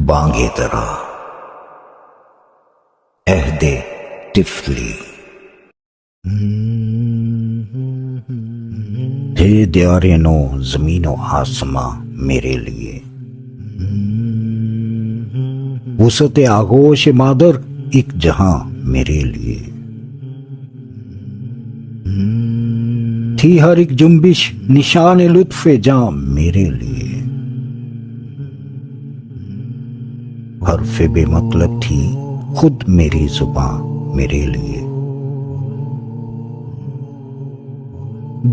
بانگے درا عہد طفلی تھے دیار نو زمین و آسماں میرے لیے، وسعت آغوش مادر ایک جہاں میرے لیے، تھی ہر ایک جنبش نشان لطف جاں میرے لیے، حرف بے مطلب تھی خود میری زباں میرے لیے،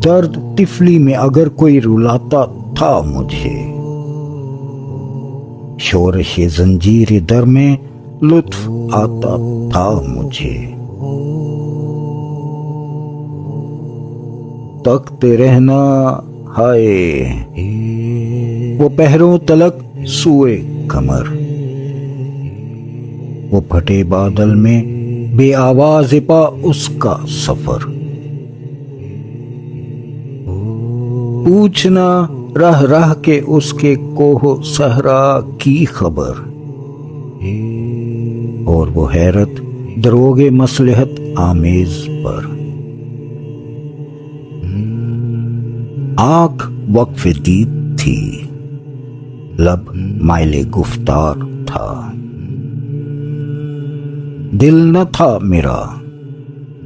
درد طفلی میں اگر کوئی رلاتا تھا مجھے، شورش زنجیر در میں لطف آتا تھا مجھے، تکتے رہنا ہائے وہ پہروں تلک سوئے کمر، وہ پھٹے بادل میں بے آواز پا اس کا سفر، پوچھنا رہ رہ کے اس کے کوہ صحرا کی خبر، اور وہ حیرت دروغ مصلحت آمیز پر، آنکھ وقف دید تھی، لب مائل گفتار تھا، دل نہ تھا میرا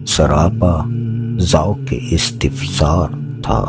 سراپا ذوق استفسار تھا،